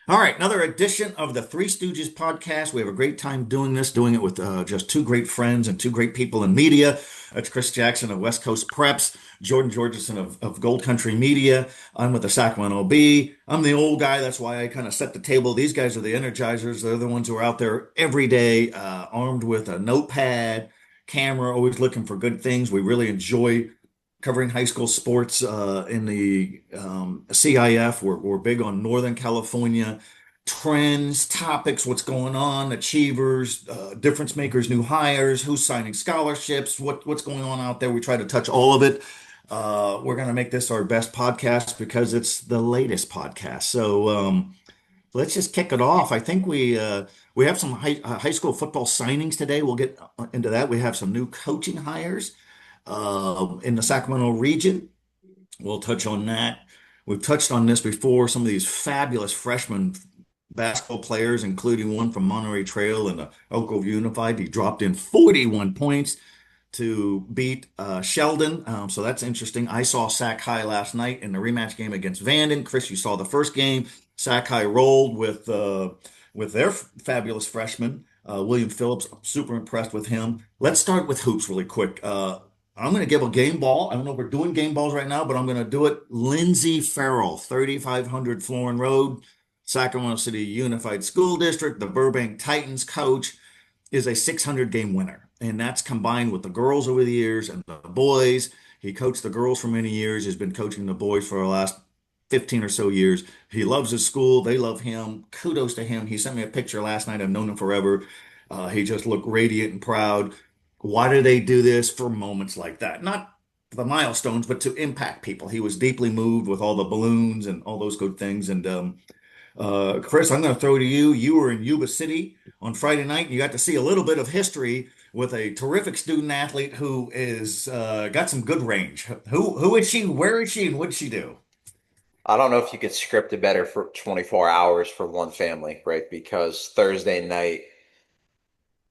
All right, another edition of the Three Stooges podcast. We have a great time doing this, doing it with just two great friends and two great people in media. That's Chris Jackson of West Coast Preps, Jordan Georgeson of Gold Country Media. I'm with the Sacramento Bee. I'm the old guy. That's why I kind of set the table. These guys are the energizers. They're the ones who are out there every day, armed with a notepad, camera, always looking for good things. We really enjoy covering high school sports in the CIF. We're big on Northern California trends, topics, what's going on, achievers, difference makers, new hires, who's signing scholarships, what's going on out there. We try to touch all of it. We're going to make this our best podcast because it's the latest podcast. So let's just kick it off. I think we have some high school football signings today. We'll get into that. We have some new coaching hires in the Sacramento region. We'll touch on that. We've touched on this before. Some of these fabulous freshman basketball players, including one from Monterey Trail and the Oak Grove Unified. He dropped in 41 points to beat Sheldon. So that's interesting. I saw Sac High last night in the rematch game against Vanden. Chris, you saw the first game. Sac High rolled with their fabulous freshman, William Phillips. I'm super impressed with him. Let's start with hoops really quick. I'm going to give a game ball. I don't know if we're doing game balls right now, but I'm going to do it. Lindsay Farrell, 3500 Florin Road, Sacramento City Unified School District, the Burbank Titans coach, is a 600 game winner. And that's combined with the girls over the years and the boys. He coached the girls for many years. He's been coaching the boys for the last 15 or so years. He loves his school. They love him. Kudos to him. He sent me a picture last night. I've known him forever. He just looked radiant and proud. Why do they do this? For moments like that? Not the milestones, but to impact people. He was deeply moved with all the balloons and all those good things. And Chris, I'm going to throw to you. You were in Yuba City on Friday night, and you got to see a little bit of history with a terrific student athlete who is got some good range. Who is she? Where is she? And what did she do? I don't know if you could script it better for 24 hours for one family, right? Because Thursday night,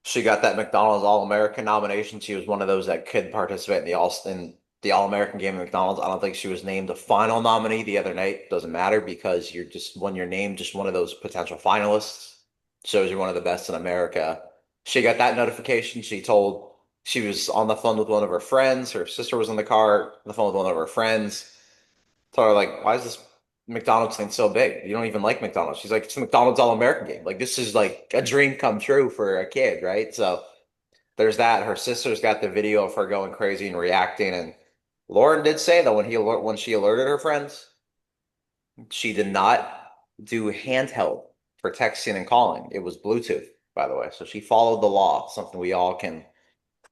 she got that McDonald's All-American nomination. She was one of those that could participate in the All-American game at McDonald's. I don't think she was named a final nominee the other night. Doesn't matter because you're just when you're named just one of those potential finalists, shows you're one of the best in America. She got that notification. She was on the phone with one of her friends. Her sister was in the car, on the phone with one of her friends. Told her like, why is this McDonald's thing so big? You don't even like McDonald's. She's like, it's a McDonald's All-American game. Like this is like a dream come true for a kid, right? So there's that. Her sister's got the video of her going crazy and reacting. And Lauren did say that when she alerted her friends, she did not do handheld for texting and calling. It was Bluetooth, by the way. So she followed the law, something we all can,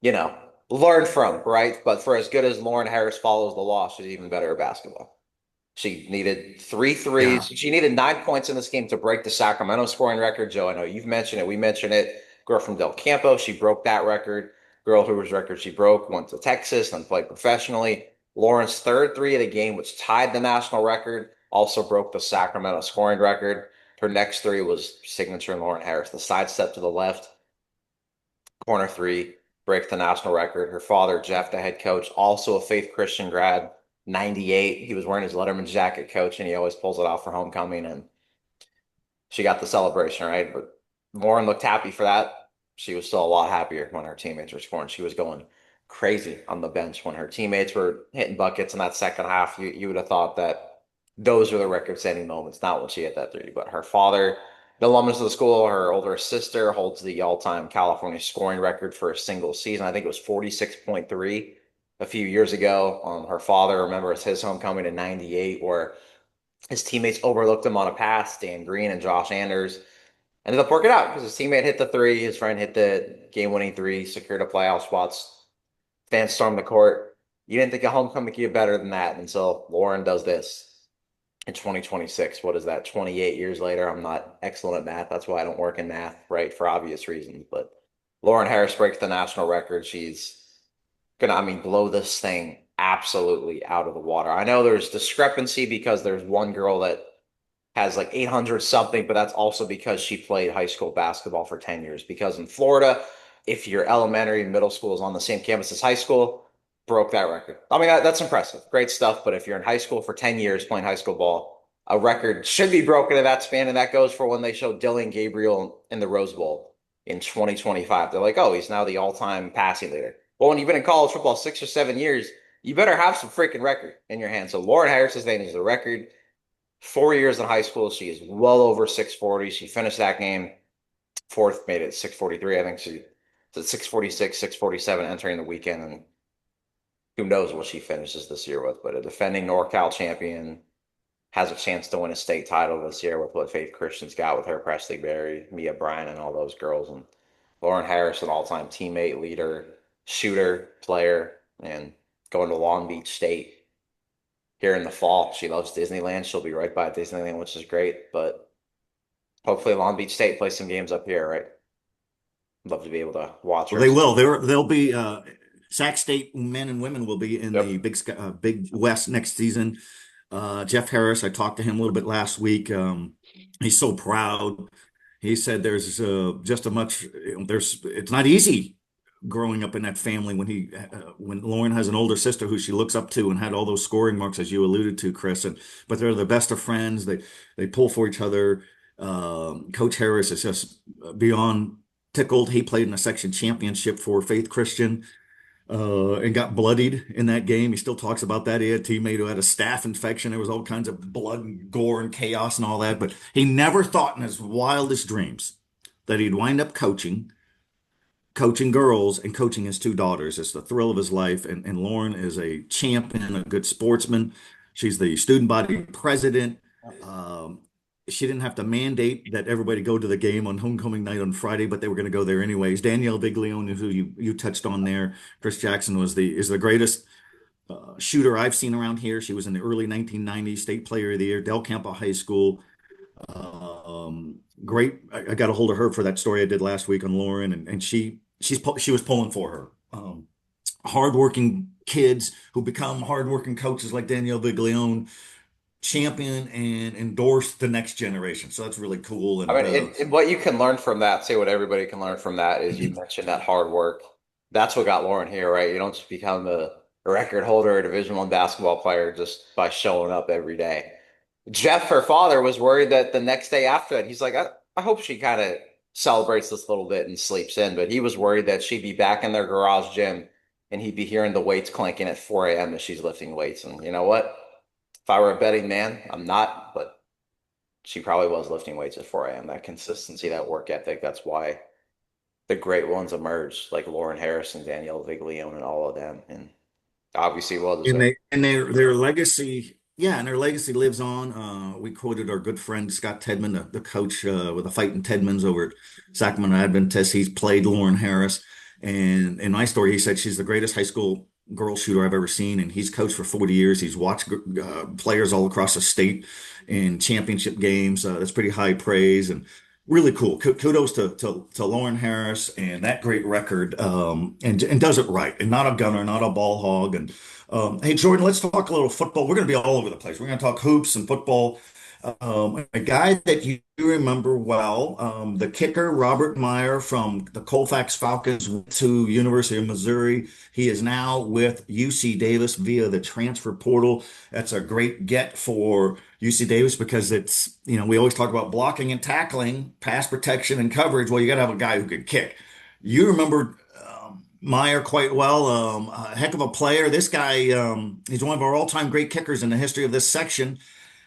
you know, learn from, right? But for as good as Lauren Harris follows the law, she's even better at basketball. She needed three threes. Yeah. She needed 9 points in this game to break the Sacramento scoring record. Joe, I know you've mentioned it. We mentioned it. Girl from Del Campo, she broke that record. Girl whose record she broke went to Texas and played professionally. Lauren's third three of the game, which tied the national record, also broke the Sacramento scoring record. Her next three was signature Lauren Harris. The sidestep to the left, corner three, breaks the national record. Her father, Jeff, the head coach, also a Faith Christian grad, 98. He was wearing his Letterman jacket, coach, and he always pulls it off for homecoming. And she got the celebration, right? But Lauren looked happy for that. She was still a lot happier when her teammates were scoring. She was going crazy on the bench when her teammates were hitting buckets in that second half. You would have thought that those were the record-setting moments, not when she hit that three. But her father, the alumnus of the school, her older sister holds the all-time California scoring record for a single season. I think it was 46.3 a few years ago. Her father, remember, it's his homecoming in 98 where his teammates overlooked him on a pass. Dan Green and Josh Anders ended up working out because his teammate hit the three. His friend hit the game-winning three, secured a playoff spots. Fans stormed the court. You didn't think a homecoming could get better than that until Lauren does this in 2026. What is that? 28 years later. I'm not excellent at math. That's why I don't work in math, right? For obvious reasons. But Lauren Harris breaks the national record. She's gonna, I mean, blow this thing absolutely out of the water. I know there's discrepancy because there's one girl that has like 800 something, but that's also because she played high school basketball for 10 years. Because in Florida, if your elementary and middle school is on the same campus as high school, broke that record. I mean, that's impressive. Great stuff. But if you're in high school for 10 years playing high school ball, a record should be broken in that span, and that goes for when they showed Dylan Gabriel in the Rose Bowl in 2025. They're like, oh, he's now the all-time passing leader. Well, when you've been in college football 6 or 7 years, you better have some freaking record in your hand. So Lauren Harris's name is the record. 4 years in high school, she is well over 640. She finished that game fourth, made it 643. I think she at 646, 647 entering the weekend, and who knows what she finishes this year with. But a defending NorCal champion has a chance to win a state title this year with what Faith Christian's got with her, Presley Berry, Mia Bryan, and all those girls. And Lauren Harris, an all-time teammate, leader, shooter, player, and going to Long Beach State here in the fall. She loves Disneyland. She'll be right by Disneyland, which is great. But hopefully Long Beach State plays some games up here, right? Love to be able to watch Well, her. they will. They'll be Sac State men and women will be in Yep. the Big West next season. Jeff Harris, I talked to him a little bit last week. He's so proud. He said there's just a much there's it's not easy growing up in that family when Lauren has an older sister who she looks up to and had all those scoring marks as you alluded to, Chris. And but they're the best of friends. They pull for each other. Coach Harris is just beyond tickled. He played in a section championship for Faith Christian and got bloodied in that game. He still talks about that. He had a teammate who had a staph infection. There was all kinds of blood and gore and chaos and all that. But he never thought in his wildest dreams that he'd wind up coaching girls and coaching his two daughters. It's the thrill of his life. And Lauren is a champion, a good sportsman. She's the student body president. She didn't have to mandate that everybody go to the game on homecoming night on Friday, but they were going to go there anyways. Danielle Viglione, who you touched on there, Chris Jackson is the greatest shooter I've seen around here. She was in the early 1990s, state player of the year, Del Campo High School. Great. I got a hold of her for that story I did last week on Lauren, and she was pulling for her. Hardworking kids who become hardworking coaches like Danielle Viglione champion and endorse the next generation. So that's really cool. And I mean, what you can learn from that, say what everybody can learn from that is you mentioned that hard work. That's what got Lauren here, right? You don't just become a record holder, a Division I basketball player just by showing up every day. Jeff, her father, was worried that the next day after that, he's like, I hope she kind of celebrates this little bit and sleeps in. But he was worried that she'd be back in their garage gym and he'd be hearing the weights clanking at 4 a.m. as she's lifting weights. And you know what? If I were a betting man, I'm not, but she probably was lifting weights at 4 a.m. That consistency, that work ethic, that's why the great ones emerged, like Lauren Harris and Danielle Viglione and all of them. And obviously, well deserved. and their legacy, yeah, and their legacy lives on. We quoted our good friend Scott Tedman, the coach with the Fighting Tedmans over at Sacramento Adventist. He's played Lauren Harris, and in my story, he said she's the greatest high school girl shooter I've ever seen, and he's coached for 40 years. He's watched players all across the state in championship games. That's pretty high praise and really cool. Kudos to Lauren Harris and that great record, and does it right, and not a gunner, not a ball hog. And hey, Jordan, let's talk a little football. We're going to be all over the place. We're going to talk hoops and football. A guy that you remember well, the kicker, Robert Meyer from the Colfax Falcons went to University of Missouri. He is now with UC Davis via the transfer portal. That's a great get for UC Davis because we always talk about blocking and tackling, pass protection and coverage. Well, you got to have a guy who can kick. You remember Meyer quite well, a heck of a player. This guy, he's one of our all-time great kickers in the history of this section.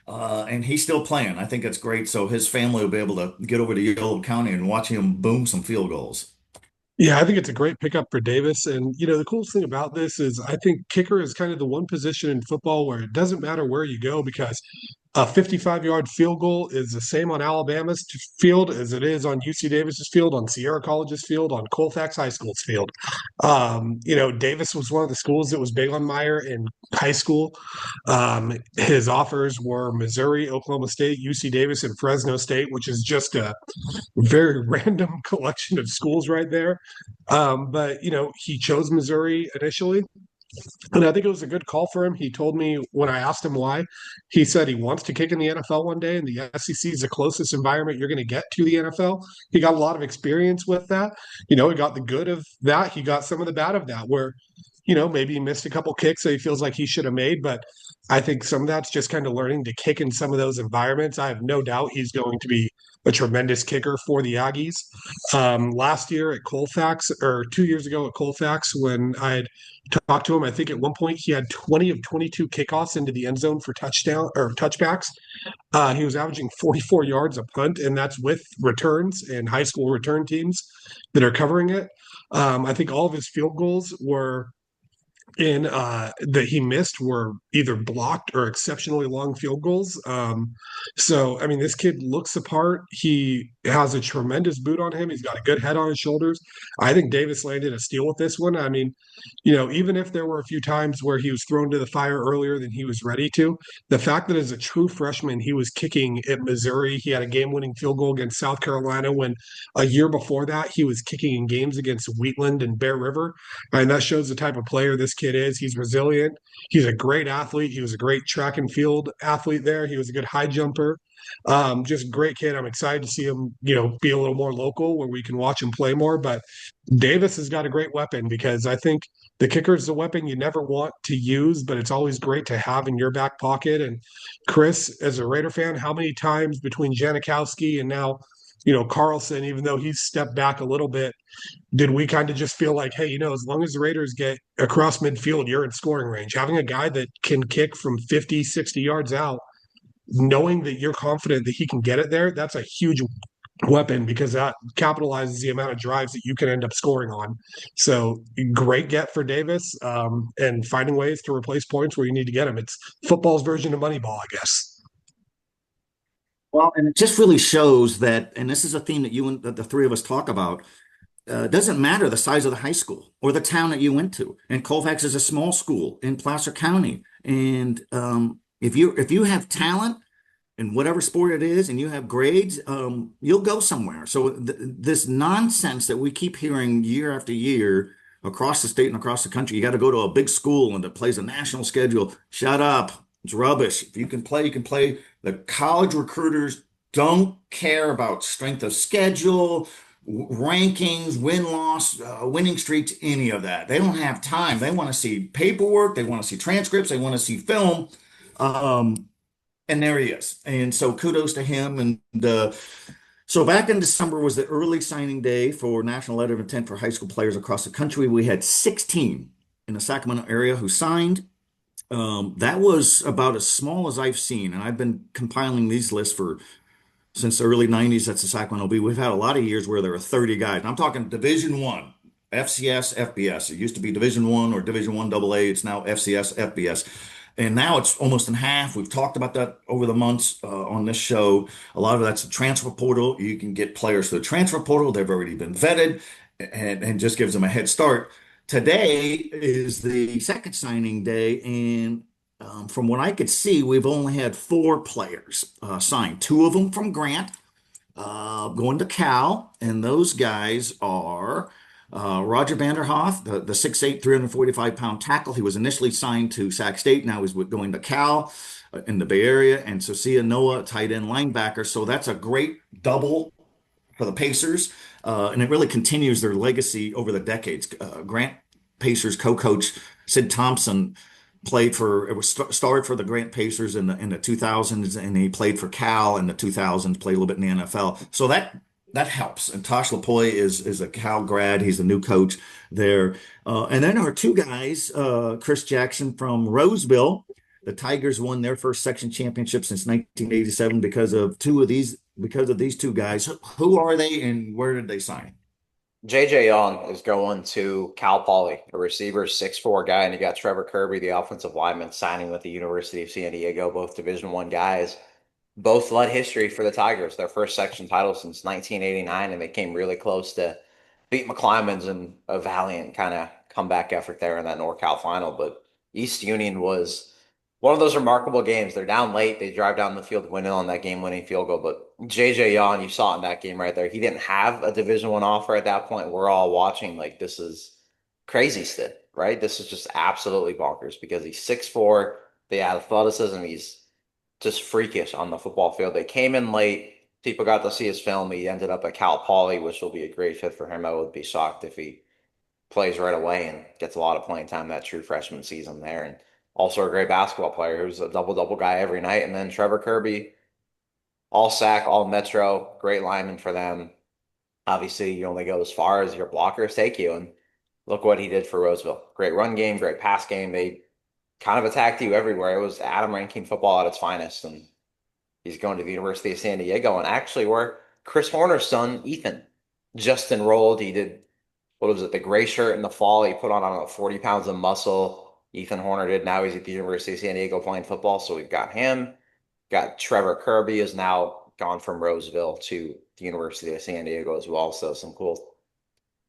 And he's still playing. I think it's great. So his family will be able to get over to Yolo County and watch him boom some field goals. Yeah, I think it's a great pickup for Davis. And, the coolest thing about this is I think kicker is kind of the one position in football where it doesn't matter where you go because a 55-yard field goal is the same on Alabama's field as it is on UC Davis's field, on Sierra College's field, on Colfax High School's field. Davis was one of the schools that was big on Meyer in high school. His offers were Missouri, Oklahoma State, UC Davis, and Fresno State, which is just a very random collection of schools right there. But he chose Missouri initially. And I think it was a good call for him. He told me when I asked him why, he said he wants to kick in the NFL one day, and the SEC is the closest environment you're going to get to the NFL. He got a lot of experience with that. He got the good of that. He got some of the bad of that, where maybe he missed a couple kicks that he feels like he should have made. But I think some of that's just kind of learning to kick in some of those environments. I have no doubt he's going to be a tremendous kicker for the Aggies. Last year at Colfax, or 2 years ago at Colfax, when I had talked to him, I think at one point he had 20 of 22 kickoffs into the end zone for touchdown or touchbacks. He was averaging 44 yards a punt, and that's with returns and high school return teams that are covering it. I think all of his field goals were in that he missed were either blocked or exceptionally long field goals. So I mean, this kid looks apart. He has a tremendous boot on him. He's got a good head on his shoulders. I think Davis landed a steal with this one. I mean, even if there were a few times where he was thrown to the fire earlier than he was ready to, the fact that as a true freshman he was kicking at Missouri, he had a game-winning field goal against South Carolina. When a year before that he was kicking in games against Wheatland and Bear River. And that shows the type of player this kid is. He's resilient. He's a great athlete. He was a great track and field athlete there. He was a good high jumper. Just great kid. I'm excited to see him, be a little more local where we can watch him play more. But Davis has got a great weapon, because I think the kicker is a weapon you never want to use, but it's always great to have in your back pocket. And Chris, as a Raider fan, how many times between Janikowski and now, Carlson, even though he's stepped back a little bit, did we kind of just feel like, hey, as long as the Raiders get across midfield, you're in scoring range. Having a guy that can kick from 50, 60 yards out, knowing that you're confident that he can get it there, that's a huge weapon, because that capitalizes the amount of drives that you can end up scoring on. So great get for Davis, and finding ways to replace points where you need to get them. It's football's version of Moneyball, I guess. Well, and it just really shows that, and this is a theme that you and the three of us talk about. Doesn't matter the size of the high school or the town that you went to. And Colfax is a small school in Placer County. And if you have talent in whatever sport it is, and you have grades, you'll go somewhere. So this nonsense that we keep hearing year after year across the state and across the country, you got to go to a big school and it plays a national schedule. Shut up. It's rubbish. If you can play, you can play. The college recruiters don't care about strength of schedule, rankings, win-loss, winning streaks, any of that. They don't have time. They want to see paperwork. They want to see transcripts. They want to see film. And there he is. And so kudos to him. And so back in December was the early signing day for National Letter of Intent for high school players across the country. We had 16 in the Sacramento area who signed. That was about as small as I've seen. And I've been compiling these lists since the early 90s. That's the Sacramento Bee. We've had a lot of years where there are 30 guys. And I'm talking Division One, FCS, FBS. It used to be Division One or Division One AA. It's now FCS, FBS. And now it's almost in half. We've talked about that over the months on this show. A lot of that's the transfer portal. You can get players through the transfer portal. They've already been vetted, and just gives them a head start. Today is the second signing day, and from what I could see, we've only had four players signed. Two of them from Grant, going to Cal, and those guys are Roger Vanderhoff, the 6'8", 345-pound tackle. He was initially signed to Sac State. Now he's going to Cal in the Bay Area. And Sosia Noah, tight end linebacker. So that's a great double for the Pacers. And it really continues their legacy over the decades. Grant Pacers co-coach Sid Thompson started for the Grant Pacers in the 2000s, and he played for Cal in the 2000s, played a little bit in the NFL. So that helps. And Tosh Lapoy is a Cal grad. He's the new coach there. And then our two guys, Chris Jackson from Roseville. The Tigers won their first section championship since 1987 because of these two guys. Who are they, and where did they sign? JJ Young is going to Cal Poly, a receiver, 6'4" guy, and you got Trevor Kirby, the offensive lineman, signing with the University of San Diego, both Division I guys. Both led history for the Tigers, their first section title since 1989, and they came really close to beat McClymonds in a valiant kind of comeback effort there in that NorCal final. But East Union was one of those remarkable games. They're down late. They drive down the field, win it on that game-winning field goal. But JJ Young, you saw it in that game right there. He didn't have a Division I offer at that point. We're all watching like this is crazy stuff, right? This is just absolutely bonkers because he's 6'4", the athleticism, he's just freakish on the football field. They came in late. People got to see his film. He ended up at Cal Poly, which will be a great fit for him. I would be shocked if he plays right away and gets a lot of playing time that true freshman season there. And also a great basketball player who's a double-double guy every night. And then Trevor Kirby, all SAC, all Metro, great lineman for them. Obviously, you only go as far as your blockers take you. And look what he did for Roseville. Great run game, great pass game. They kind of attacked you everywhere. It was Adam ranking football at its finest. And he's going to the University of San Diego. And actually, where Chris Horner's son, Ethan, just enrolled. He did, what was it, the gray shirt in the fall. He put on, I don't know, 40 pounds of muscle. Ethan Horner did. Now he's at the University of San Diego playing football. So we've got him. Got Trevor Kirby is now gone from Roseville to the University of San Diego as well. So some cool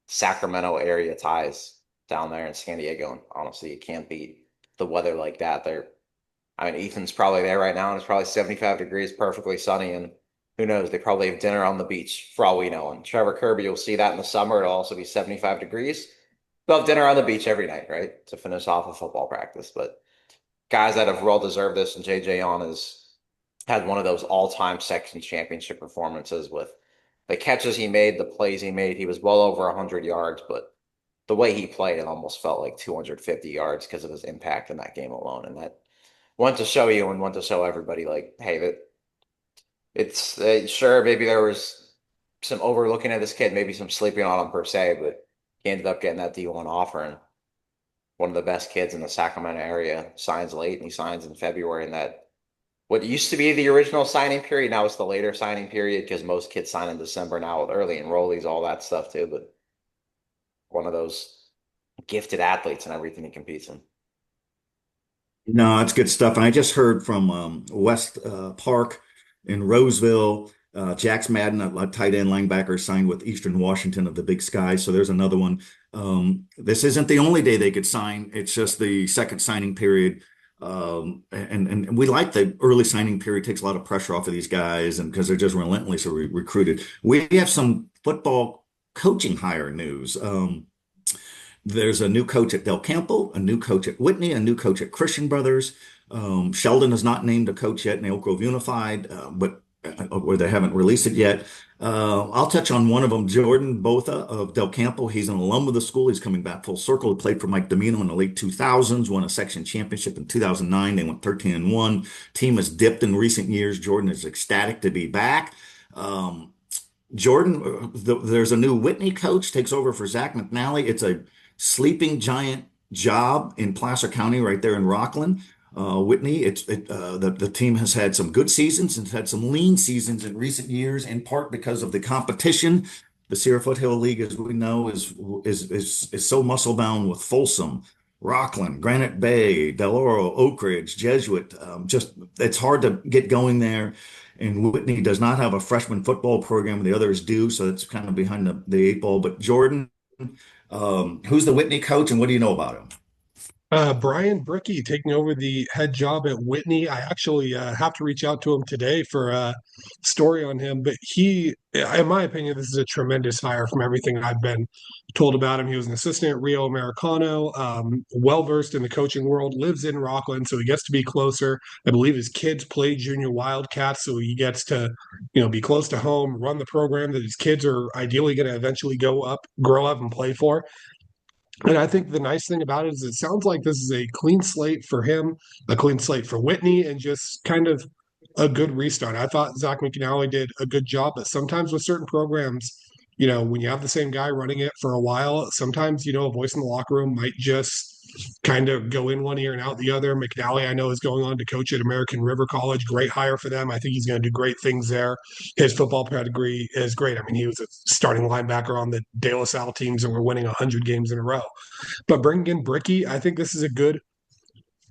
Sacramento area ties down there in San Diego. And honestly, you can't beat the weather like that. I mean, Ethan's probably there right now, and it's probably 75 degrees, perfectly sunny. And who knows? They probably have dinner on the beach for all we know. And Trevor Kirby, you'll see that in the summer. It'll also be 75 degrees. They'll have dinner on the beach every night, right? To finish off a football practice. But guys that have well deserved this, and JJ on has had one of those all-time section championship performances with the catches he made, the plays he made. He was well over 100 yards, but the way he played, it almost felt like 250 yards because of his impact in that game alone. And that went to show you and went to show everybody, like, hey, that it's sure, maybe there was some overlooking at this kid, maybe some sleeping on him per se, but he ended up getting that D1 offer. And one of the best kids in the Sacramento area signs late, and he signs in February. And that what used to be the original signing period, now it's the later signing period because most kids sign in December now with early enrollees, all that stuff too. But one of those gifted athletes and everything he competes in. No, that's good stuff. And I just heard from West Park in Roseville. Jax Madden, a tight end linebacker, signed with Eastern Washington of the Big Sky. So there's another one. This isn't the only day they could sign. It's just the second signing period. And we like the early signing period. Takes a lot of pressure off of these guys, and because they're just relentlessly recruited. We have some football coaching hire news. There's a new coach at Del Campo, a new coach at Whitney, a new coach at Christian Brothers. Sheldon is not named a coach yet in Elk Grove Unified, but where they haven't released it yet. I'll touch on one of them, Jordan Botha of Del Campo. He's an alum of the school. He's coming back full circle. He played for Mike Domino in the late 2000s, won a section championship in 2009. They went 13-1. Team has dipped in recent years. Jordan is ecstatic to be back. Jordan, there's a new Whitney coach, takes over for Zach McNally. It's a sleeping giant job in Placer County right there in Rockland. Whitney, the team has had some good seasons and had some lean seasons in recent years, in part because of the competition. The Sierra Foothill League, as we know, is so muscle bound with Folsom, Rockland, Granite Bay, Del Oro, Oak Ridge, Jesuit. Just it's hard to get going there. And Whitney does not have a freshman football program. The others do, so it's kind of behind the eight ball. But Jordan, who's the Whitney coach, and what do you know about him? Brian Brickey taking over the head job at Whitney. I actually have to reach out to him today for a story on him. But he, in my opinion, this is a tremendous hire from everything I've been told about him. He was an assistant at Rio Americano, well-versed in the coaching world, lives in Rockland, so he gets to be closer. I believe his kids play junior Wildcats, so he gets to, be close to home, run the program that his kids are ideally going to eventually grow up and play for. And I think the nice thing about it is it sounds like this is a clean slate for him, a clean slate for Whitney, and just kind of a good restart. I thought Zach McNally did a good job, but sometimes with certain programs, when you have the same guy running it for a while, sometimes, a voice in the locker room might just kind of go in one ear and out the other. McNally, I know, is going on to coach at American River College. Great hire for them. I think he's going to do great things there. His football pedigree is great. I mean, he was a starting linebacker on the De La Salle teams and were winning 100 games in a row. But bringing in Brickey, I think this is a good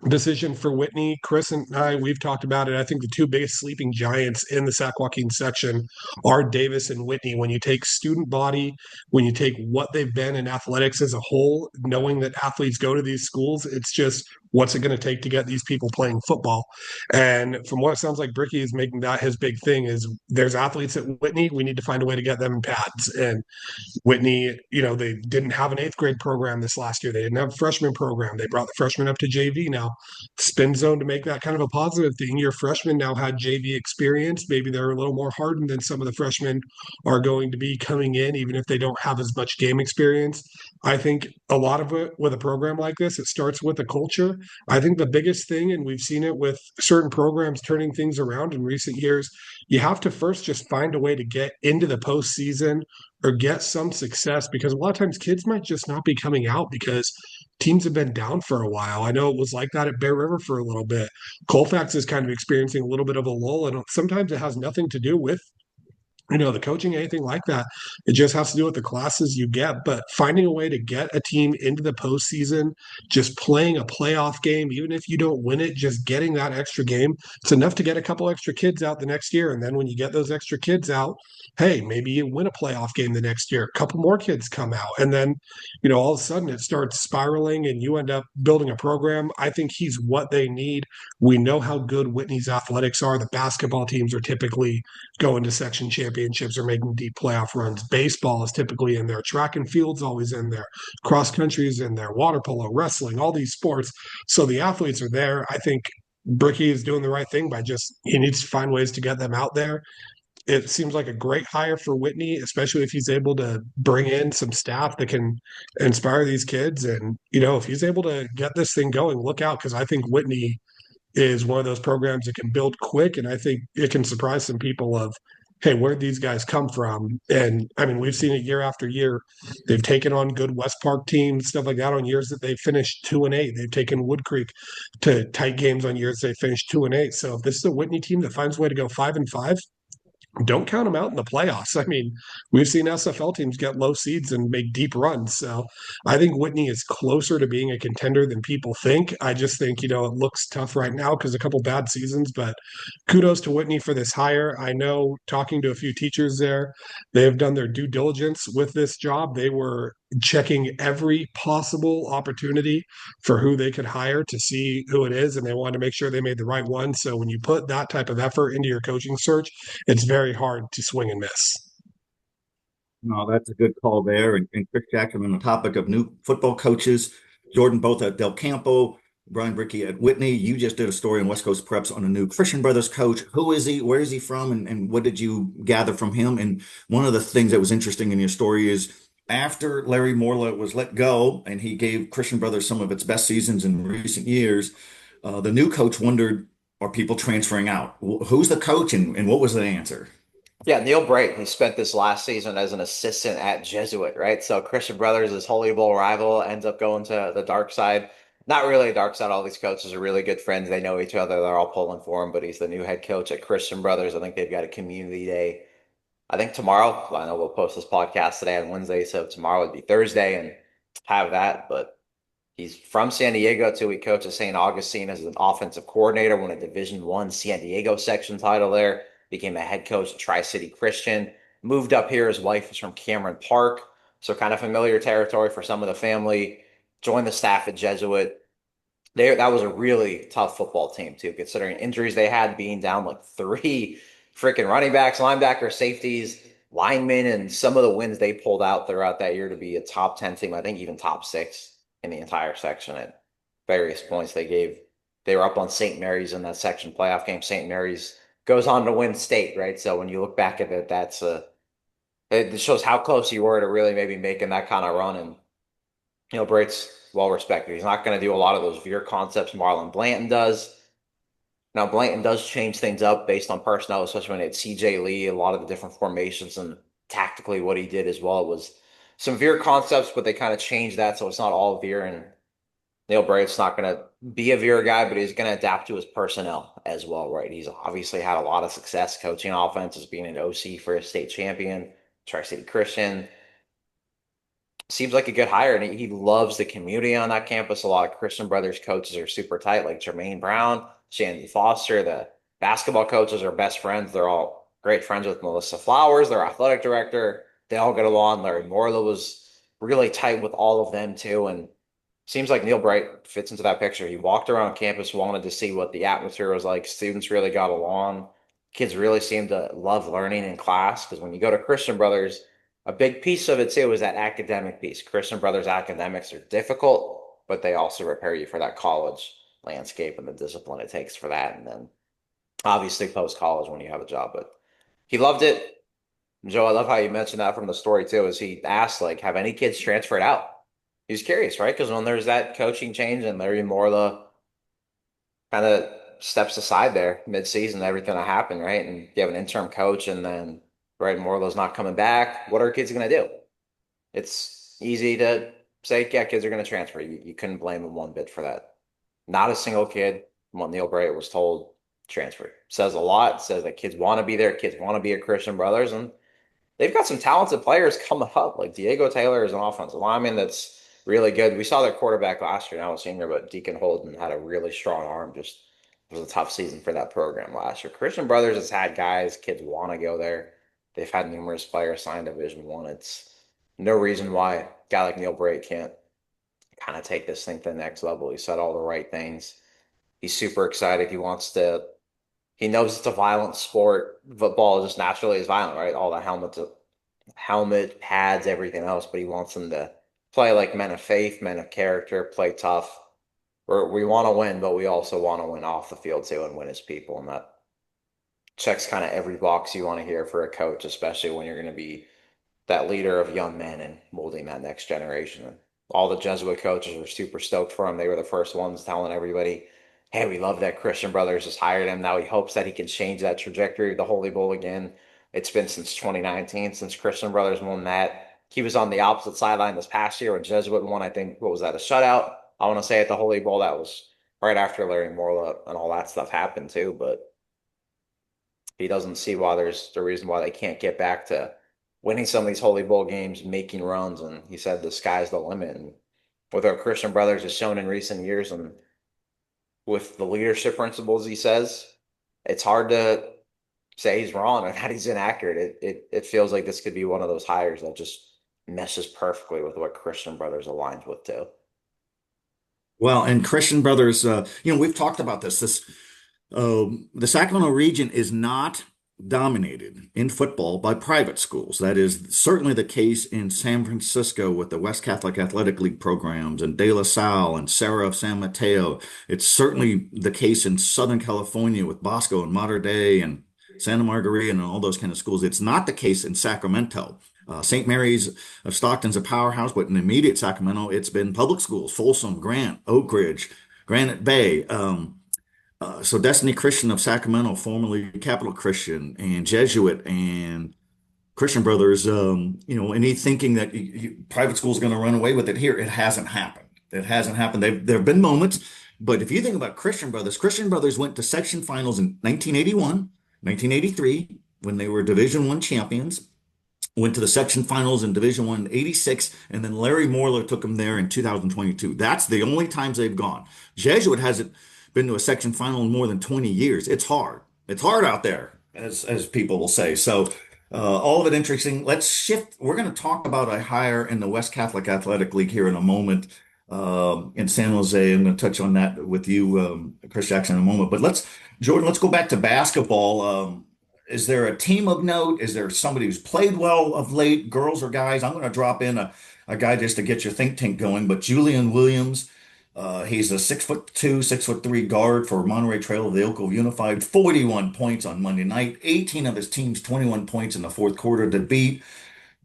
decision for Whitney. Chris and I, we've talked about it. I think the two biggest sleeping giants in the Sac Joaquin section are Davis and Whitney. When you take student body, when you take what they've been in athletics as a whole, knowing that athletes go to these schools, it's just what's it going to take to get these people playing football? And from what it sounds like, Brickey is making that his big thing is there's athletes at Whitney. We need to find a way to get them in pads. And Whitney, they didn't have an 8th grade program this last year. They didn't have a freshman program. They brought the freshmen up to JV now. Spin zone to make that kind of a positive thing. Your freshmen now had JV experience. Maybe they're a little more hardened than some of the freshmen are going to be coming in, even if they don't have as much game experience. I think a lot of it with a program like this, it starts with the culture. I think the biggest thing, and we've seen it with certain programs turning things around in recent years, you have to first just find a way to get into the postseason or get some success, because a lot of times kids might just not be coming out because teams have been down for a while. I know it was like that at Bear River for a little bit. Colfax is kind of experiencing a little bit of a lull, and sometimes it has nothing to do with the coaching, anything like that. It just has to do with the classes you get. But finding a way to get a team into the postseason, just playing a playoff game, even if you don't win it, just getting that extra game, it's enough to get a couple extra kids out the next year. And then when you get those extra kids out, hey, maybe you win a playoff game the next year, a couple more kids come out. And then, all of a sudden it starts spiraling and you end up building a program. I think he's what they need. We know how good Whitney's athletics are. The basketball teams are typically going to section championships or making deep playoff runs. Baseball is typically in there. Track and field's always in there. Cross country is in there. Water polo, wrestling, all these sports. So the athletes are there. I think Bricky is doing the right thing by he needs to find ways to get them out there. It seems like a great hire for Whitney, especially if he's able to bring in some staff that can inspire these kids. And, if he's able to get this thing going, look out, because I think Whitney is one of those programs that can build quick. And I think it can surprise some people of, hey, where'd these guys come from? And I mean, we've seen it year after year. They've taken on good West Park teams, stuff like that on years that they finished 2-8. They've taken Wood Creek to tight games on years they finished 2-8. So if this is a Whitney team that finds a way to go 5-5, don't count them out in the playoffs. I mean, we've seen SFL teams get low seeds and make deep runs. So I think Whitney is closer to being a contender than people think. I just think, it looks tough right now because a couple bad seasons, but kudos to Whitney for this hire. I know, talking to a few teachers there, they have done their due diligence with this job. They were checking every possible opportunity for who they could hire to see who it is, and they wanted to make sure they made the right one. So when you put that type of effort into your coaching search, it's very hard to swing and miss. No, that's a good call there. And Chris Jackson, on the topic of new football coaches, Jordan both at Del Campo, Brian Bricky at Whitney. You just did a story on West Coast Preps on a new Christian Brothers coach. Who is he? Where is he from? And what did you gather from him? And one of the things that was interesting in your story is after Larry Morla was let go and he gave Christian Brothers some of its best seasons in recent years, the new coach wondered, are people transferring out? Who's the coach and what was the answer? Yeah, Neil Bright, he spent this last season as an assistant at Jesuit, right? So Christian Brothers, his Holy Bowl rival, ends up going to the dark side. Not really a dark side. All these coaches are really good friends. They know each other. They're all pulling for him, but he's the new head coach at Christian Brothers. I think they've got a community day. I think tomorrow, I know we'll post this podcast today on Wednesday, so tomorrow would be Thursday and have that. But he's from San Diego too. He coaches St. Augustine as an offensive coordinator, won a Division I San Diego section title there, became a head coach at Tri-City Christian, moved up here. His wife is from Cameron Park, so kind of familiar territory for some of the family, joined the staff at Jesuit. That was a really tough football team too, considering injuries they had, being down like 3 freaking running backs, linebackers, safeties, linemen, and some of the wins they pulled out throughout that year to be a top 10 team, I think even top 6 in the entire section at various points they were up on St. Mary's in that section playoff game. St. Mary's goes on to win state, right? So when you look back at it, it shows how close you were to really maybe making that kind of run. And Brait's well respected. He's not going to do a lot of those veer concepts Marlon Blanton does. Now, Blanton does change things up based on personnel, especially when it's CJ Lee, a lot of the different formations, and tactically what he did as well was some veer concepts, but they kind of changed that, so it's not all veer. And Neil Bright's not going to be a veer guy, but he's going to adapt to his personnel as well, right? He's obviously had a lot of success coaching offenses, being an OC for a state champion, Tri-City Christian. Seems like a good hire, and he loves the community on that campus. A lot of Christian Brothers coaches are super tight, like Jermaine Brown, Shandy Foster. The basketball coaches are best friends. They're all great friends with Melissa Flowers, their athletic director. They all get along. Larry Morla was really tight with all of them too, and seems like Neil Bright fits into that picture. He walked around campus, wanted to see what the atmosphere was like. Students really got along. Kids really seemed to love learning in class, because when you go to Christian Brothers, a big piece of it too is that academic piece. Christian Brothers academics are difficult, but they also prepare you for that college landscape and the discipline it takes for that. And then obviously post-college when you have a job. But he loved it. Joe, I love how you mentioned that from the story too, is he asked, like, have any kids transferred out? He's curious, right? Because when there's that coaching change and Larry Morla kind of steps aside there mid-season, everything that happened, right? And you have an interim coach, and then right, Morlow's not coming back. What are kids going to do? It's easy to say, yeah, kids are going to transfer. You couldn't blame them one bit for that. Not a single kid from what Neil Bray was told transferred. Says a lot. Says that kids want to be there. Kids want to be at Christian Brothers, and they've got some talented players coming up. Like Diego Taylor is an offensive lineman that's really good. We saw their quarterback last year, now a senior, but Deacon Holden had a really strong arm. Just it was a tough season for that program last year. Christian Brothers has had guys, kids want to go there. They've had numerous players signed Division One. It's no reason why a guy like Neil Bray can't kind of take this thing to the next level. He said all the right things. He's super excited. He knows it's a violent sport. Football just naturally is violent, right? All the helmet, pads, everything else, but he wants them to play like men of faith, men of character, play tough. We want to win, but we also want to win off the field too and win as people. And that checks kind of every box you want to hear for a coach, especially when you're going to be that leader of young men and molding that next generation. And all the Jesuit coaches were super stoked for him. They were the first ones telling everybody, hey, we love that Christian Brothers just hired him. Now he hopes that he can change that trajectory of the Holy Bowl again. It's been since 2019 since Christian Brothers won that. He was on the opposite sideline this past year when Jesuit won, I think, what was that, a shutout? I want to say at the Holy Bowl, that was right after Larry Morla and all that stuff happened too. But he doesn't see why there's the reason why they can't get back to winning some of these Holy Bowl games, making runs. And he said the sky's the limit. And with our Christian Brothers has shown in recent years and with the leadership principles he says, it's hard to say he's wrong or that he's inaccurate. It feels like this could be one of those hires that just meshes perfectly with what Christian Brothers aligns with too. Well, and Christian Brothers, we've talked about this. The Sacramento region is not dominated in football by private schools. That is certainly the case in San Francisco with the West Catholic Athletic League programs and De La Salle and Serra of San Mateo. It's certainly the case in Southern California with Bosco and Mater Dei and Santa Margarita and all those kind of schools. It's not the case in Sacramento. St. Mary's of Stockton's a powerhouse, but in immediate Sacramento, it's been public schools, Folsom, Grant, Oak Ridge, Granite Bay. So Destiny Christian of Sacramento, formerly Capital Christian, and Jesuit and Christian Brothers, any thinking that private schools are going to run away with it here, it hasn't happened. It hasn't happened. There have been moments, but if you think about Christian Brothers went to section finals in 1981, 1983, when they were Division I champions. Went to the section finals in Division One in '86, and then Larry Morler took them there in 2022. That's the only times they've gone. Jesuit hasn't been to a section final in more than 20 years. It's hard. It's hard out there, as people will say. So all of it interesting. Let's shift. We're going to talk about a hire in the West Catholic Athletic League here in a moment in San Jose. I'm going to touch on that with you, Chris Jackson, in a moment. But Jordan, let's go back to basketball. Is there a team of note? Is there somebody who's played well of late, girls or guys? I'm going to drop in a guy just to get your think tank going. But Julian Williams, he's a 6'2", 6'3" guard for Monterey Trail of the Oakville Unified. 41 points on Monday night. 18 of his team's 21 points in the fourth quarter to beat.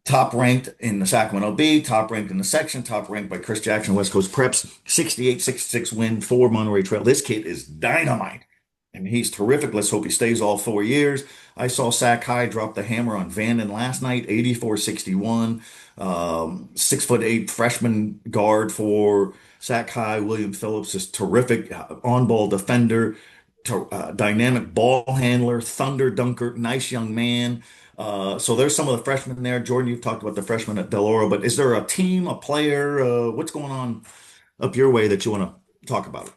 Top ranked in the Sacramento Bee, top ranked in the section, top ranked by Chris Jackson, West Coast Preps. 68-66 win for Monterey Trail. This kid is dynamite. And he's terrific. Let's hope he stays all 4 years. I saw Sac High drop the hammer on Vanden last night, 84-61. 6'8" freshman guard for Sac High. William Phillips is terrific. On-ball defender, dynamic ball handler, thunder dunker, nice young man. So there's some of the freshmen there. Jordan, you've talked about the freshmen at Del Oro, but is there a team, a player? What's going on up your way that you want to talk about?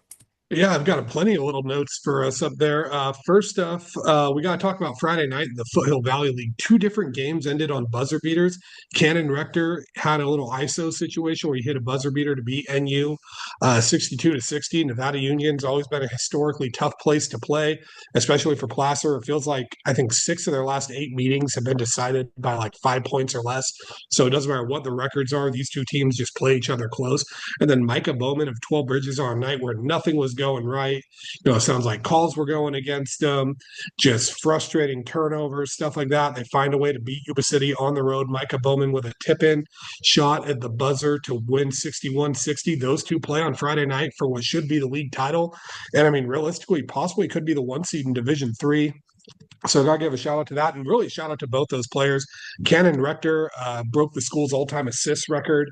Yeah, I've got plenty of little notes for us up there. First off, we got to talk about Friday night in the Foothill Valley League. Two different games ended on buzzer beaters. Cannon Rector had a little ISO situation where he hit a buzzer beater to beat NU 62-60. Nevada Union's always been a historically tough place to play, especially for Placer. It feels like I think 6 of their last 8 meetings have been decided by like 5 points or less. So it doesn't matter what the records are. These two teams just play each other close. And then Micah Bowman of 12 Bridges on a night where nothing was going right. It sounds like calls were going against them, just frustrating turnovers, stuff like that. They find a way to beat Yuba City on the road. Micah Bowman with a tip-in shot at the buzzer to win 61-60. Those two play on Friday night for what should be the league title. And I mean, realistically, possibly could be the 1 seed in Division III. So I got to give a shout out to that, and really shout out to both those players. Cannon Rector broke the school's all-time assist record,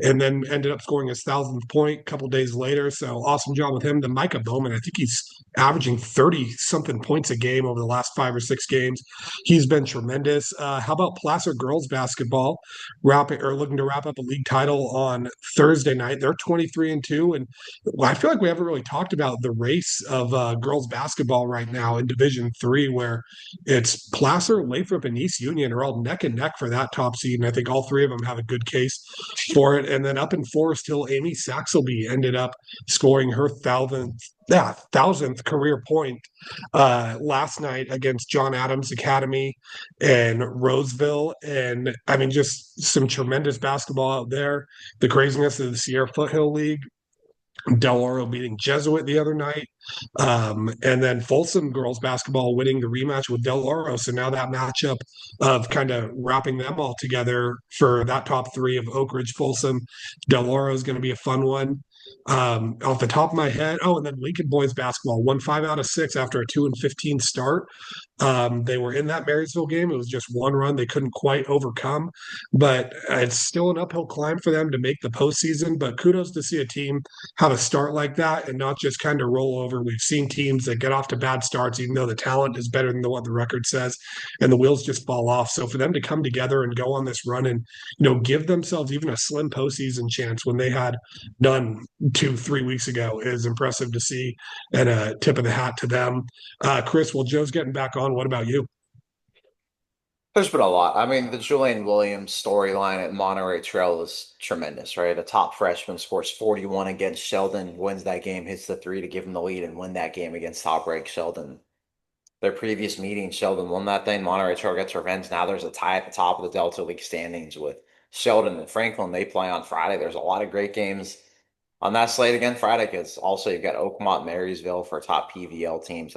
and then ended up scoring his 1,000th point a couple days later. So awesome job with him. Then Micah Bowman, I think he's averaging 30-something points a game over the last 5 or 6 games. He's been tremendous. How about Placer girls basketball, looking to wrap up a league title on Thursday night? They're 23-2, and I feel like we haven't really talked about the race of girls basketball right now in Division III, where it's Placer, Lathrop, and East Union are all neck and neck for that top seed, and I think all three of them have a good case for it. And then up in Forest Hill, Amy Saxelby ended up scoring her thousandth career point last night against John Adams Academy and Roseville. And I mean, just some tremendous basketball out there. The craziness of the Sierra Foothill League. Del Oro beating Jesuit the other night. And then Folsom girls basketball winning the rematch with Del Oro. So now that matchup of kind of wrapping them all together for that top three of Oak Ridge, Folsom, Del Oro is going to be a fun one. Off the top of my head, and then Lincoln boys basketball won 5 out of 6 after a 2-15 start. They were in that Marysville game. It was just one run they couldn't quite overcome, but it's still an uphill climb for them to make the postseason. But kudos to see a team have a start like that and not just kind of roll over. We've seen teams that get off to bad starts, even though the talent is better than what the record says, and the wheels just fall off. So for them to come together and go on this run and give themselves even a slim postseason chance when they had none 2-3 weeks ago is impressive to see, and a tip of the hat to them. Chris, while Joe's getting back on, what about you? There's been a lot. I mean, the Julian Williams storyline at Monterey Trail is tremendous, right? A top freshman scores 41 against Sheldon, wins that game, hits the three to give him the lead, and win that game against top-ranked Sheldon. Their previous meeting, Sheldon won that thing. Monterey Trail gets revenge. Now there's a tie at the top of the Delta League standings with Sheldon and Franklin. They play on Friday. There's a lot of great games on that slate again Friday, because also you've got Oakmont, Marysville for top PVL teams.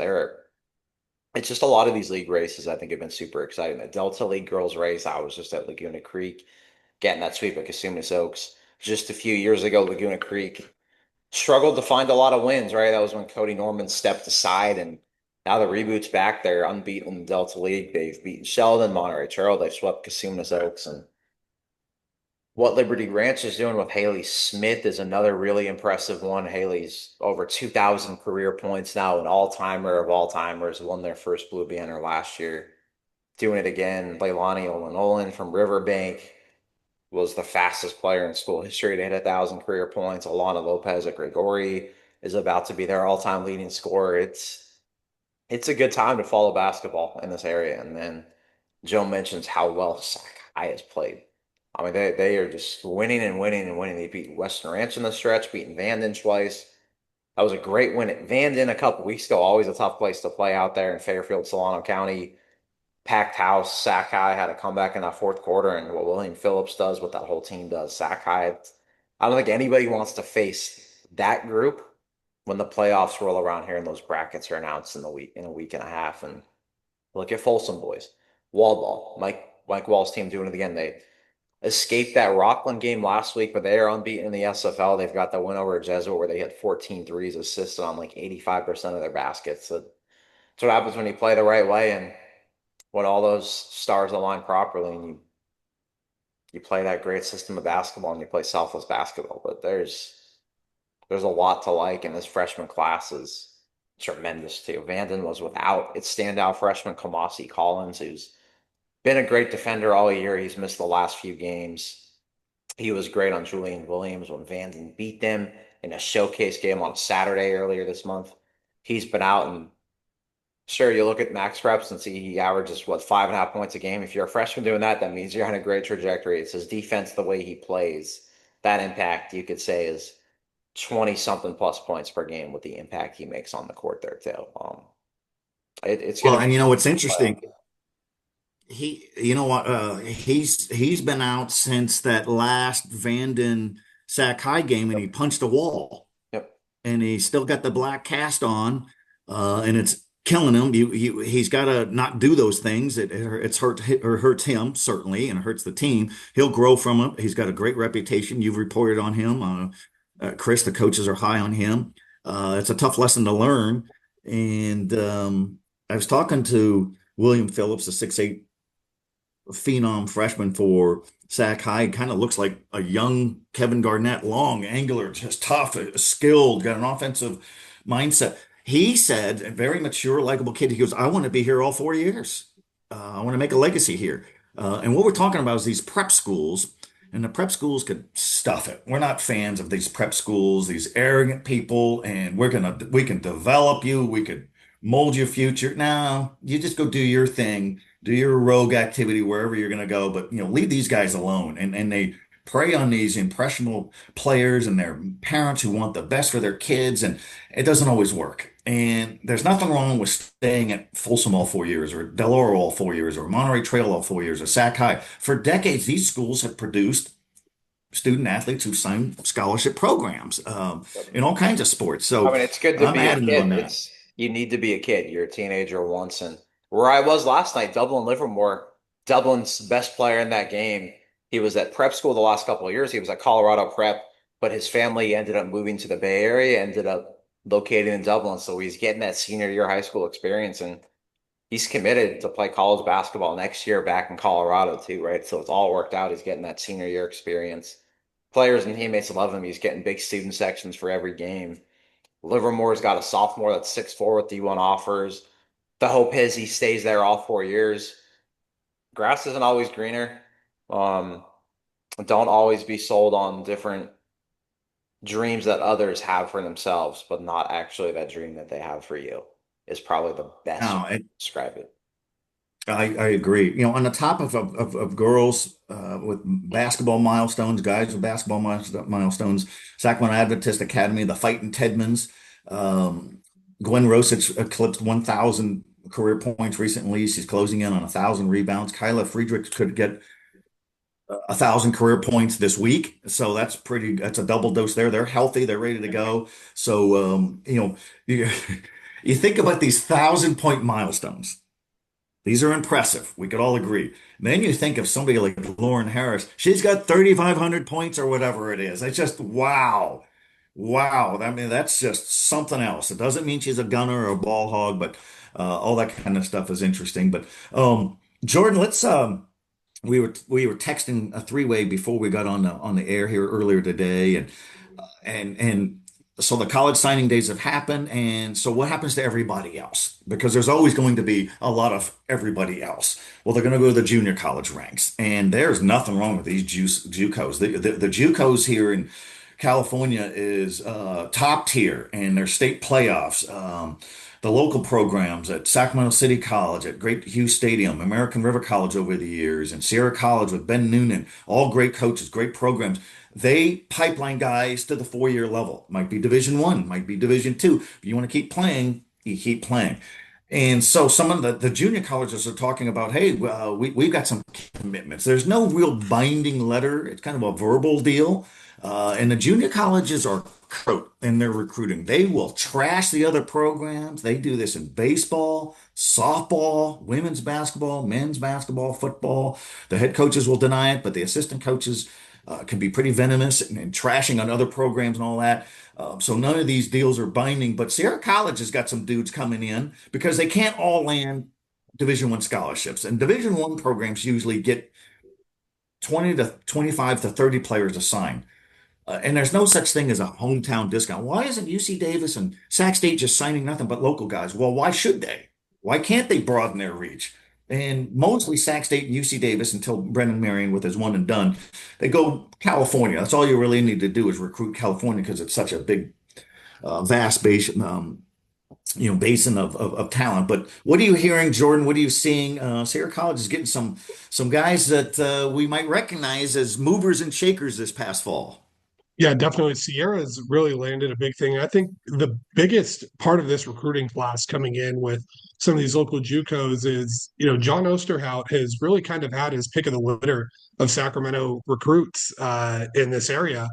It's just a lot of these league races I think have been super exciting. The Delta League girls race, I was just at Laguna Creek getting that sweep at Casumas Oaks. Just a few years ago, Laguna Creek struggled to find a lot of wins, right? That was when Cody Norman stepped aside, and now the reboot's back. They're unbeaten in the Delta League. They've beaten Sheldon, Monterey Trail. They've swept Casumas Oaks, and what Liberty Ranch is doing with Haley Smith is another really impressive one. Haley's over 2,000 career points now, an all-timer of all-timers, won their first Blue Banner last year. Doing it again, Leilani Olin from Riverbank was the fastest player in school history to hit 1,000 career points. Alana Lopez at Gregori is about to be their all-time leading scorer. It's a good time to follow basketball in this area. And then Joe mentions how well Sakai has played. I mean, they are just winning and winning and winning. They beat Western Ranch in the stretch, beating Vanden twice. That was a great win at Vanden a couple weeks ago. Always a tough place to play out there in Fairfield, Solano County. Packed house. Sakai had a comeback in that fourth quarter, and what William Phillips does, what that whole team does. Sakai, I don't think anybody wants to face that group when the playoffs roll around here and those brackets are announced in a week and a half. And look at Folsom boys. Waldball, Mike Wall's team doing it again. They escaped that Rockland game last week, but they are unbeaten in the SFL. They've got the win over Jesuit where they had 14 threes assisted on like 85% of their baskets. So that's what happens when you play the right way and when all those stars align properly, and you play that great system of basketball and you play selfless basketball. But there's a lot to like, and this freshman class is tremendous too. Vanden was without its standout freshman Kamasi Collins, who's been a great defender all year. He's missed the last few games. He was great on Julian Williams when Vanden beat them in a showcase game on a Saturday earlier this month. He's been out, and sure, you look at Max Preps and see he averages, 5.5 points a game. If you're a freshman doing that, that means you're on a great trajectory. It's his defense, the way he plays. That impact, you could say, is 20-something plus points per game with the impact he makes on the court there, too. It's going Well, to and be what's interesting, he's been out since that last Vanden Sakai game, and he punched a wall. Yep. and he's still got the black cast on, and it's killing him. He's got to not do those things. It's hurts him certainly, and it hurts the team. He'll grow from it. He's got a great reputation. You've reported on him, Chris. The coaches are high on him. It's a tough lesson to learn. And I was talking to William Phillips, a 6'8" phenom freshman for Sac High. Kind of looks like a young Kevin Garnett, long, angular, just tough, skilled, got an offensive mindset. He said, a very mature, likable kid. He goes, I want to be here all 4 years. I want to make a legacy here. And what we're talking about is these prep schools, and the prep schools could stuff it. We're not fans of these prep schools, these arrogant people, and we can develop you, we could mold your future. Now, you just go do your thing, do your rogue activity wherever you're going to go, but leave these guys alone. And they prey on these impressionable players and their parents who want the best for their kids, and it doesn't always work. And there's nothing wrong with staying at Folsom all 4 years, or Delaware all 4 years, or Monterey Trail all 4 years, or Sac High. For decades, these schools have produced student athletes who sign scholarship programs in all kinds of sports. So I mean, it's good to I'm be a adamant on kid. that. You need to be a kid. You're a teenager once. And where I was last night, Dublin Livermore, Dublin's best player in that game. He was at prep school the last couple of years. He was at Colorado Prep, but his family ended up moving to the Bay Area, ended up located in Dublin. So he's getting that senior year high school experience, and he's committed to play college basketball next year back in Colorado too, right? So it's all worked out. He's getting that senior year experience. Players and teammates love him. He's getting big student sections for every game. Livermore's got a sophomore that's 6'4" with D1 offers. The hope is he stays there all 4 years. Grass isn't always greener. Um, don't always be sold on different dreams that others have for themselves, but not actually that dream that they have for you is probably the best way Now, to describe it. I agree. On the top of girls with basketball milestones, guys with basketball milestones, Sacramento Adventist Academy, the Fighting Tedmans, Gwen Rosich eclipsed 1,000 career points recently. She's closing in on 1,000 rebounds. Kyla Friedrich could get 1,000 career points this week, so that's a double dose there. They're healthy, they're ready to go. So you, you think about these 1,000 point milestones. These are impressive. We could all agree. Then you think of somebody like Lauren Harris. She's got 3,500 points or whatever it is. It's just wow. Wow. I mean, that's just something else. It doesn't mean she's a gunner or a ball hog, but all that kind of stuff is interesting. But Jordan, let's we were texting a three-way before we got on the air here earlier today, and so the college signing days have happened, and so what happens to everybody else? Because there's always going to be a lot of everybody else. Well, they're going to go to the junior college ranks, and there's nothing wrong with these JUCOs. The JUCOs here in California is top tier, and their state playoffs. The local programs at Sacramento City College, at Great Hughes Stadium, American River College over the years, and Sierra College with Ben Noonan, all great coaches, great programs. They pipeline guys to the 4 year level. Might be Division One, might be Division Two. If you want to keep playing, you keep playing. And so some of the junior colleges are talking about, hey, we've got some commitments. There's no real binding letter. It's kind of a verbal deal. And the junior colleges are cutthroat in their recruiting. They will trash the other programs. They do this in baseball, softball, women's basketball, men's basketball, football. The head coaches will deny it, but the assistant coaches can be pretty venomous and trashing on other programs and all that. So none of these deals are binding, but Sierra College has got some dudes coming in because they can't all land Division I scholarships. And Division I programs usually get 20 to 25 to 30 players assigned. And there's no such thing as a hometown discount. Why isn't UC Davis and Sac State just signing nothing but local guys? Well, why should they? Why can't they broaden their reach? And mostly Sac State and UC Davis, until Brendan Marion with his one and done, they go California. That's all you really need to do is recruit California because it's such a big, vast base, basin of talent. But what are you hearing, Jordan? What are you seeing? Sierra College is getting some guys that we might recognize as movers and shakers this past fall. Yeah, definitely. Sierra's really landed a big thing. I think the biggest part of this recruiting class coming in with some of these local JUCOs is, John Osterhout has really kind of had his pick of the litter of Sacramento recruits in this area.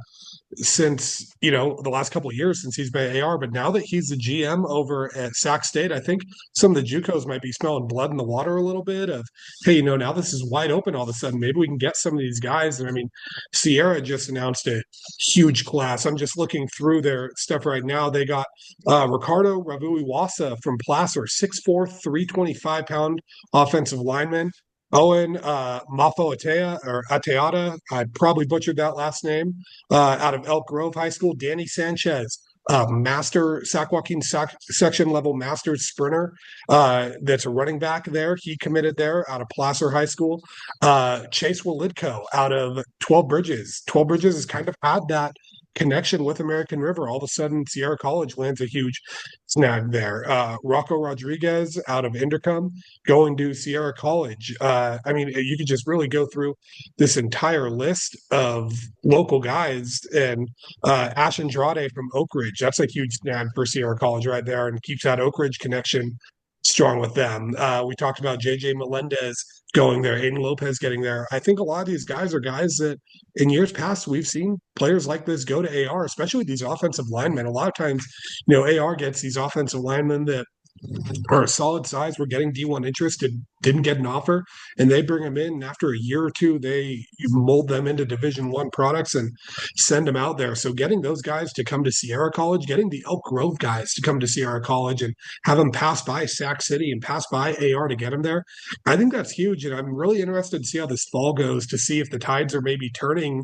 since the last couple of years since he's been AR. But now that he's the GM over at Sac State, I think some of the JUCOs might be smelling blood in the water a little bit. Of hey, now this is wide open all of a sudden. Maybe we can get some of these guys. And I mean, Sierra just announced a huge class. I'm just looking through their stuff right now. They got Ricardo Ravuiwasa from Placer, 6'4", 325-pound offensive lineman. Owen Mafo Ateata, I probably butchered that last name, out of Elk Grove High School. Danny Sanchez, master Sac Joaquin section level masters sprinter, that's a running back there. He committed there out of Placer High School. Chase Walidko out of 12 Bridges. 12 Bridges has kind of had that connection with American River. All of a sudden, Sierra College lands a huge snag there. Rocco Rodriguez out of Intercom going to Sierra College. I mean, you could just really go through this entire list of local guys. And Ash Andrade from Oak Ridge, that's a huge snag for Sierra College right there, and keeps that Oak Ridge connection strong with them. We talked about JJ Melendez going there, Aiden Lopez getting there. I think a lot of these guys are guys that in years past we've seen players like this go to AR, especially these offensive linemen. A lot of times, AR gets these offensive linemen that are a solid size. We're getting D1 interest, didn't get an offer, and they bring them in. And after a year or two, they mold them into Division I products and send them out there. So getting those guys to come to Sierra College, getting the Elk Grove guys to come to Sierra College and have them pass by Sac City and pass by AR to get them there, I think that's huge. And I'm really interested to see how this fall goes, to see if the tides are maybe turning,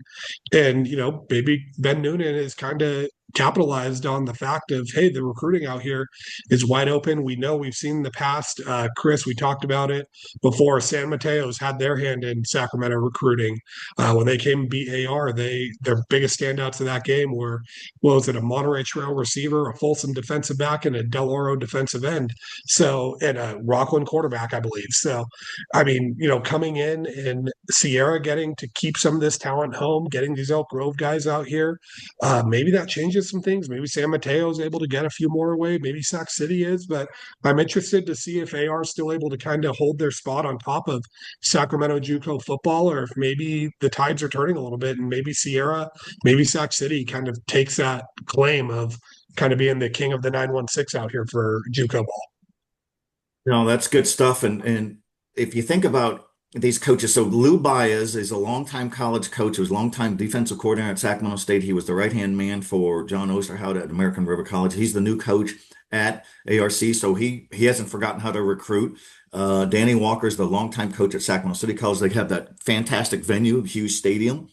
and maybe Ben Noonan is kind of capitalized on the fact of, hey, the recruiting out here is wide open. We know, we've seen in the past, Chris, we talked about it before, San Mateo's had their hand in Sacramento recruiting. When they came and beat AR, their biggest standouts of that game were, what was it, a Monterey Trail receiver, a Folsom defensive back, and a Del Oro defensive end. So, and a Rockland quarterback, I believe. So, I mean, coming in and Sierra getting to keep some of this talent home, getting these Elk Grove guys out here, maybe that changes some things. Maybe San Mateo is able to get a few more away. Maybe Sac City is, but I'm interested to see if AR is still able to kind of hold their spot on top of Sacramento JUCO football, or if maybe the tides are turning a little bit, and maybe Sierra, maybe Sac City kind of takes that claim of kind of being the king of the 916 out here for JUCO ball. That's good stuff. And if you think about these coaches, so Lou Baez is a longtime college coach, who was a longtime defensive coordinator at Sacramento State. He was the right-hand man for John Osterhout at American River College. He's the new coach at ARC, so he hasn't forgotten how to recruit. Danny Walker's the longtime coach at Sacramento City College. They have that fantastic venue, huge stadium,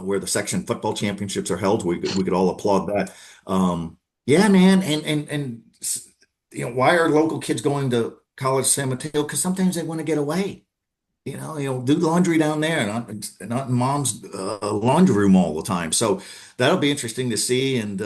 where the section football championships are held. We could all applaud that. Yeah, man, and why are local kids going to college San Mateo? Because sometimes they want to get away. Do laundry down there, not in mom's laundry room all the time. So that'll be interesting to see, and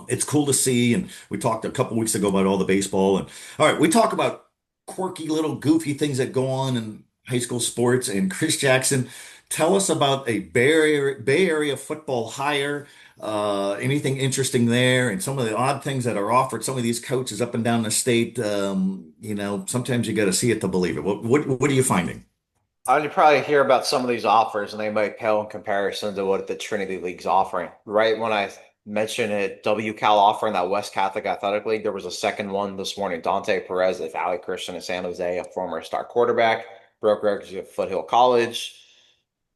it's cool to see. And we talked a couple weeks ago about all the baseball, and all right, we talk about quirky little goofy things that go on in high school sports. And Chris Jackson, tell us about a Bay Area football hire. Anything interesting there, and some of the odd things that are offered some of these coaches up and down the state. Sometimes you got to see it to believe it. What are you finding? You probably hear about some of these offers, and they might pale in comparison to what the Trinity League's offering. Right when I mentioned it, WCal offering that West Catholic Athletic League, there was a second one this morning. Dante Perez at Valley Christian in San Jose, a former star quarterback, broke records at Foothill College,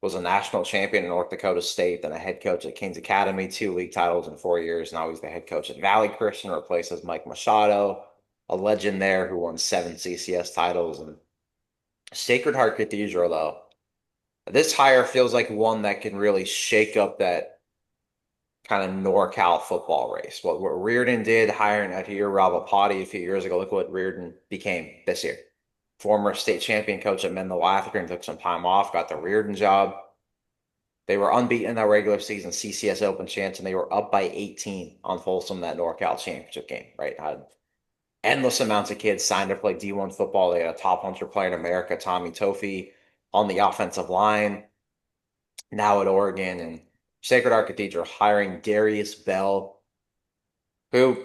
was a national champion in North Dakota State, then a head coach at Kings Academy, 2 league titles in 4 years. Now he's the head coach at Valley Christian, replaces Mike Machado, a legend there who won 7 CCS titles. And Sacred Heart Cathedral, though, this hire feels like one that can really shake up that kind of NorCal football race. What Reardon did hiring Adir Ravapati a few years ago, look what Reardon became this year. Former state champion coach at Mendel Latham, took some time off, got the Reardon job. They were unbeaten in that regular season CCS Open chance, and they were up by 18 on Folsom that NorCal championship game, right? Had endless amounts of kids signed to play D1 football. They had a top 100 player in America, Tommy Tofi, on the offensive line, now at Oregon. And Sacred Heart Cathedral hiring Darius Bell, who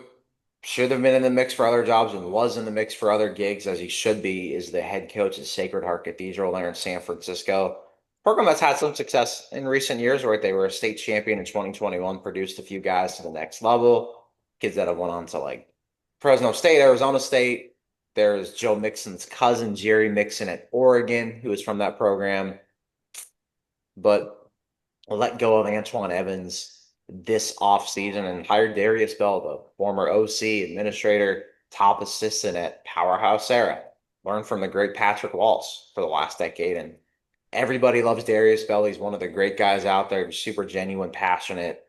should have been in the mix for other jobs and was in the mix for other gigs, as he should be, is the head coach at Sacred Heart Cathedral there in San Francisco. program that's had some success in recent years, right? They were a state champion in 2021, produced a few guys to the next level, kids that have went on to like Fresno State, Arizona State. There's Joe Mixon's cousin, Jerry Mixon at Oregon, who is from that program. But let go of Antoine Evans this offseason and hired Darius Bell, the former OC, administrator, top assistant at Powerhouse Sarah. Learned from the great Patrick Walsh for the last decade. And everybody loves Darius Bell. He's one of the great guys out there. He's super genuine, passionate.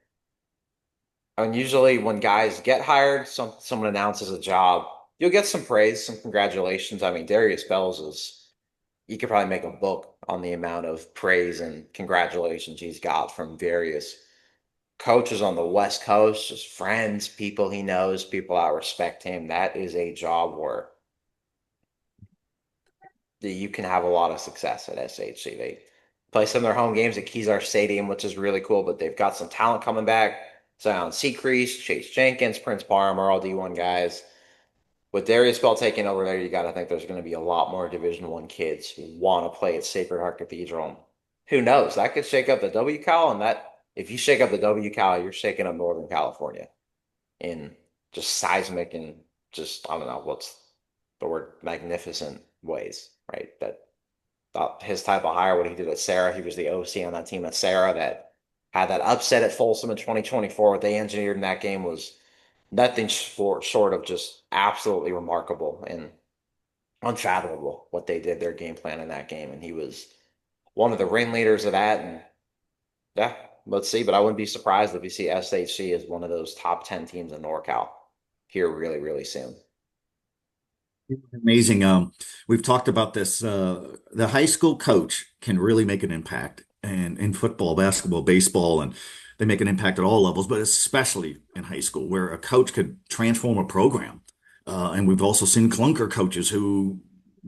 I mean, usually when guys get hired, someone announces a job, you'll get some praise, some congratulations. I mean, Darius Bell's is, you could probably make a book on the amount of praise and congratulations he's got from various coaches on the West Coast, just friends, people he knows, people that respect him. That is a job where you can have a lot of success at SHC. They play some of their home games at Kezar Stadium, which is really cool, but they've got some talent coming back. Zion Seacrease, Chase Jenkins, Prince Parham are all D1 guys. With Darius Bell taking over there, you got to think there's going to be a lot more Division One kids who want to play at Sacred Heart Cathedral. And who knows? That could shake up the WCal, and that if you shake up the WCal, you're shaking up Northern California in just seismic and just I don't know what's the word, magnificent ways, right? That his type of hire, what he did at Sarah, he was the OC on that team at Sarah that had that upset at Folsom in 2024. What they engineered in that game was nothing short of just absolutely remarkable and unfathomable what they did, their game plan in that game. And he was one of the ringleaders of that. And yeah, let's see. But I wouldn't be surprised if you see SHC as one of those top 10 teams in NorCal here really, really soon. Amazing. We've talked about this. The high school coach can really make an impact, and in football, basketball, baseball, and they make an impact at all levels, but especially in high school, where a coach could transform a program. And we've also seen clunker coaches who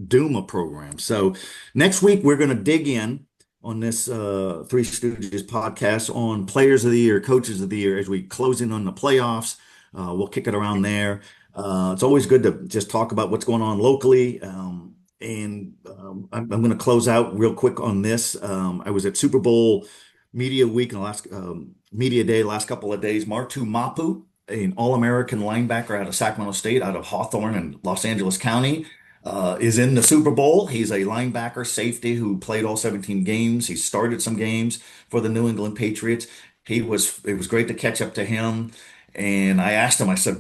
doom a program. So next week we're going to dig in on this Three Stooges podcast on Players of the Year, Coaches of the Year, as we close in on the playoffs. We'll kick it around there. It's always good to just talk about what's going on locally. I'm going to close out real quick on this. I was at Super Bowl Media Week in the last Media Day, last couple of days. Martu Mapu, an All-American linebacker out of Sacramento State, out of Hawthorne and Los Angeles County, is in the Super Bowl. He's a linebacker safety who played all 17 games. He started some games for the New England Patriots. It was great to catch up to him. And I asked him, I said,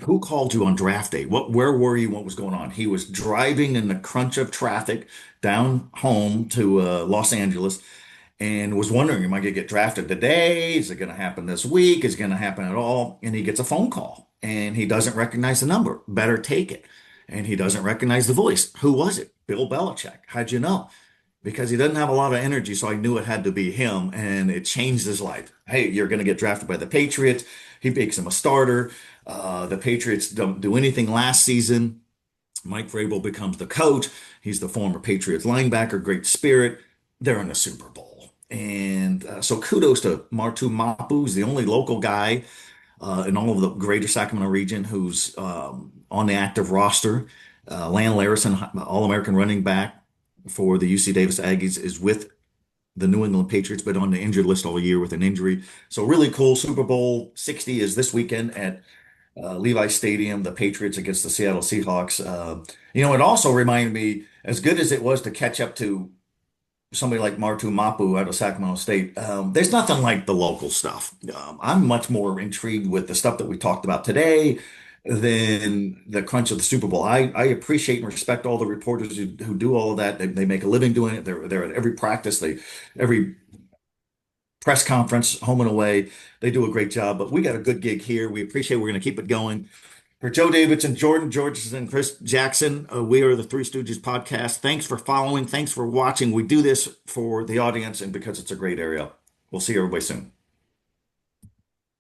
who called you on draft day? Where were you? What was going on? He was driving in the crunch of traffic down home to Los Angeles and was wondering, am I going to get drafted today? Is it going to happen this week? Is it going to happen at all? And he gets a phone call and he doesn't recognize the number. Better take it. And he doesn't recognize the voice. Who was it? Bill Belichick. How'd you know? Because he doesn't have a lot of energy, so I knew it had to be him, and it changed his life. Hey, you're going to get drafted by the Patriots. He makes him a starter. The Patriots don't do anything last season. Mike Vrabel becomes the coach. He's the former Patriots linebacker, great spirit. They're in the Super Bowl. And so kudos to Martu Mapu, who's the only local guy in all of the greater Sacramento region who's on the active roster. Lan Larison, All-American running back for the UC Davis Aggies, is with the New England Patriots, but on the injured list all year with an injury. So really cool. Super Bowl 60 is this weekend at Levi Stadium, the Patriots against the Seattle Seahawks. It also reminded me, as good as it was to catch up to somebody like Martu Mapu out of Sacramento State, there's nothing like the local stuff. I'm much more intrigued with the stuff that we talked about today than the crunch of the Super Bowl. I appreciate and respect all the reporters who do all of that. They make a living doing it. They're at every practice, every press conference, home and away. They do a great job. But we got a good gig here. We appreciate it. We're going to keep it going. For Joe Davidson, Jordan Georgeson, and Chris Jackson, we are the Three Stooges Podcast. Thanks for following. Thanks for watching. We do this for the audience and because it's a great area. We'll see everybody soon.